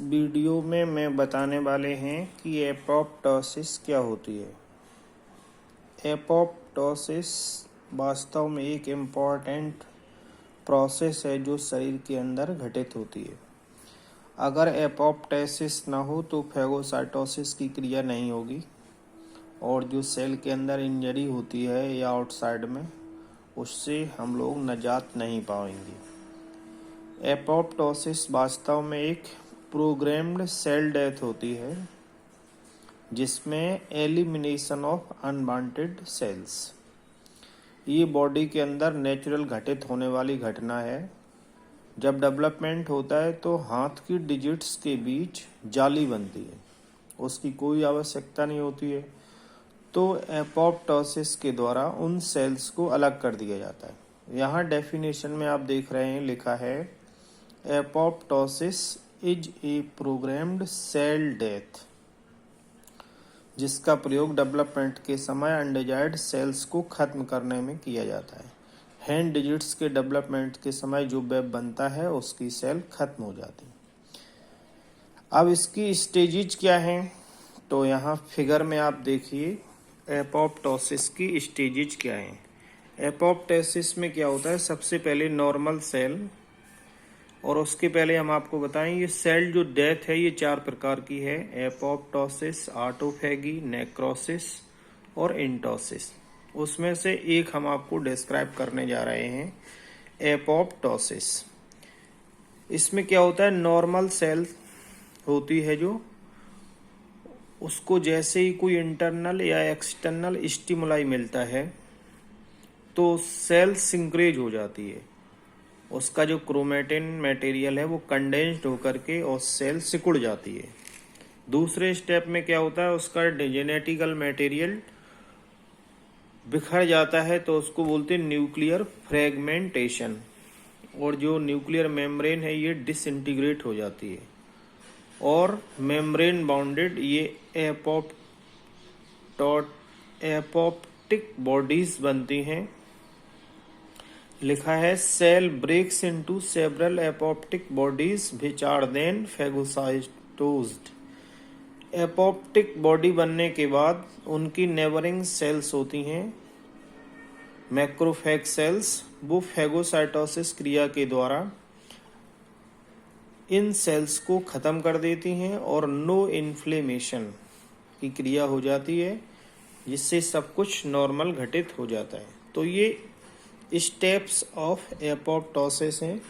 Video में मैं बताने वाले हैं कि एपोप्टोसिस क्या होती है। एपोप्टोसिस वास्तव में एक इम्पॉर्टेंट प्रोसेस है जो शरीर के अंदर घटित होती है। अगर एपोप्टोसिस ना हो तो फेगोसाइटोसिस की क्रिया नहीं होगी और जो सेल के अंदर इंजरी होती है या आउटसाइड में, उससे हम लोग निजात नहीं पाएंगे। एपोप्टोसिस वास्तव में एक प्रोग्राम्ड सेल डेथ होती है जिसमें एलिमिनेशन ऑफ अनवांटेड सेल्स, ये बॉडी के अंदर नेचुरल घटित होने वाली घटना है। जब डेवलपमेंट होता है तो हाथ की डिजिट्स के बीच जाली बनती है, उसकी कोई आवश्यकता नहीं होती है, तो एपोप्टोसिस के द्वारा उन सेल्स को अलग कर दिया जाता है। यहाँ डेफिनेशन में आप देख रहे हैं लिखा है, apoptosis is a programmed cell death, जिसका प्रयोग डेवलपमेंट के समय अनडिजायर्ड सेल्स को खत्म करने में किया जाता है। हैंड डिजिट्स के डेवलपमेंट के समय जो वेब बनता है उसकी सेल खत्म हो जाती है। अब इसकी स्टेजेज क्या हैं, तो यहाँ फिगर में आप देखिए एपोप्टोसिस की स्टेजेज क्या हैं। एपोप्टोसिस में क्या होता है, सबसे पहले नॉर्मल सेल, और उसके पहले हम आपको बताएं ये सेल जो डेथ है ये 4 प्रकार की है: एपोप्टोसिस, ऑटोफेगी, नेक्रोसिस और इंटोसिस। उसमें से एक हम आपको डिस्क्राइब करने जा रहे हैं, एपोप्टोसिस। इसमें क्या होता है, नॉर्मल सेल होती है जो, उसको जैसे ही कोई इंटरनल या एक्सटर्नल स्टिमुलाई मिलता है तो सेल सिंक्रेज हो जाती है, उसका जो क्रोमेटिन मटेरियल है वो कंडेंस्ड होकर के और सेल सिकुड़ जाती है। दूसरे स्टेप में क्या होता है, उसका जेनेटिकल मटेरियल बिखर जाता है तो उसको बोलते हैं न्यूक्लियर फ्रेगमेंटेशन, और जो न्यूक्लियर मेम्ब्रेन है ये डिसइंटीग्रेट हो जाती है और मेम्ब्रेन बाउंडेड ये एपोप्टिक बॉडीज बनती हैं। लिखा है, cell breaks into several apoptic bodies which are then phagocytosed. Apoptic body बनने के बाद उनकी नेबरिंग सेल्स होती हैं, मैक्रोफेग सेल्स, वो फेगोसाइटोसिस क्रिया के द्वारा इन सेल्स को खत्म कर देती हैं और नो इन्फ्लेमेशन की क्रिया हो जाती है, जिससे सब कुछ नॉर्मल घटित हो जाता है। तो ये स्टेप्स ऑफ एपोप्टोसिस हैं।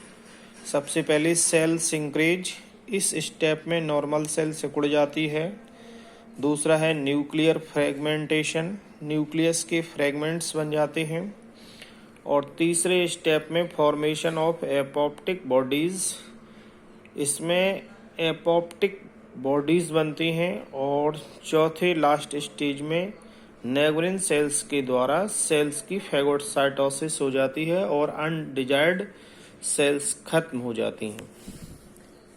सबसे पहले सेल सिंक्रेज, इस स्टेप में नॉर्मल सेल सिकुड़ जाती है। दूसरा है न्यूक्लियर फ्रेगमेंटेशन, न्यूक्लियस के फ्रेगमेंट्स बन जाते हैं। और तीसरे स्टेप में फॉर्मेशन ऑफ एपोप्टिक बॉडीज, इसमें एपोप्टिक बॉडीज बनती हैं। और चौथे लास्ट स्टेज में नेबरिंग सेल्स के द्वारा सेल्स की फेगोसाइटोसिस हो जाती है और अनडिजायर्ड सेल्स खत्म हो जाती हैं।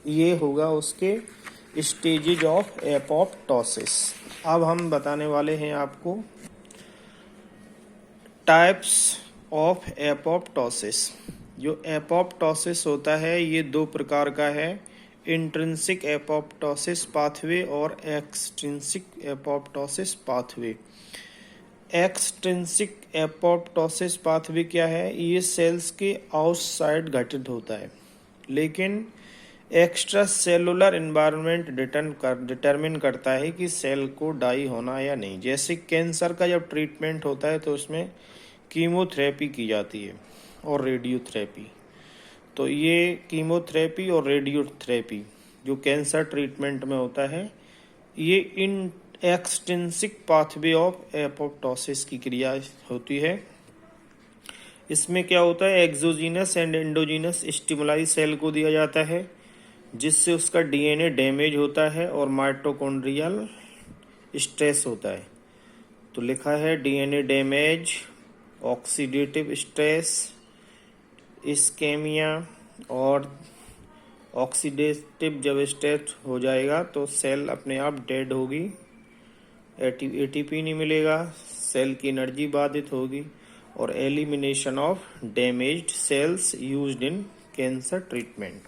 ये होगा उसके स्टेजेज ऑफ एपोप्टोसिस। अब हम बताने वाले हैं आपको टाइप्स ऑफ एपोप्टोसिस। जो एपोप्टोसिस होता है ये 2 प्रकार का है, इंट्रिंसिक एपोप्टोसिस पाथवे और extrinsic apoptosis pathway. Extrinsic apoptosis pathway क्या है, ये सेल्स के आउटसाइड घटित होता है, लेकिन एक्स्ट्रा सेलुलर एनवायरनमेंट डिटरमिन करता है कि सेल को डाई होना या नहीं। जैसे कैंसर का जब ट्रीटमेंट होता है तो उसमें कीमोथेरेपी की जाती है और रेडियोथेरेपी। तो ये कीमोथेरेपी और रेडियोथेरेपी जो कैंसर ट्रीटमेंट में होता है, ये in extrinsic pathway of apoptosis की क्रिया होती है। इसमें क्या होता है, exogenous and endogenous stimuli cell को दिया जाता है, जिससे उसका डीएनए डैमेज होता है और माइटोकॉन्ड्रियल स्ट्रेस होता है। तो लिखा है DNA damage, oxidative stress, ischemia, और ऑक्सीडेटिव जब स्ट्रेस हो जाएगा तो सेल अपने आप डेड होगी, एटीपी नहीं मिलेगा, सेल की एनर्जी बाधित होगी, और elimination of damaged cells used in cancer treatment.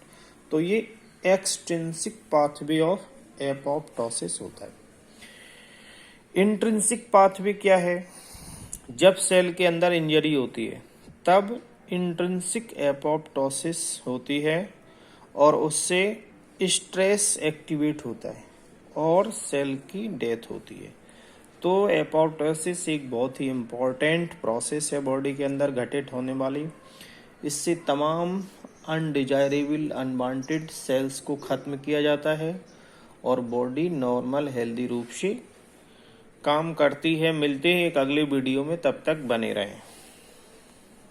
तो ये एक्सट्रिंसिक पाथवे ऑफ एपोप्टोसिस होता है। इंट्रिंसिक पाथवे क्या है? जब सेल के अंदर इंजरी होती है तब इंट्रिंसिक एपोप्टोसिस होती है और उससे स्ट्रेस एक्टिवेट होता है और सेल की डेथ होती है। तो एपोप्टोसिस एक बहुत ही इम्पोर्टेंट प्रोसेस है बॉडी के अंदर घटित होने वाली। इससे तमाम अनडिजायरेबल अनवांटेड सेल्स को खत्म किया जाता है और बॉडी नॉर्मल हेल्दी रूप से काम करती है। मिलते हैं एक अगले वीडियो में, तब तक बने रहें।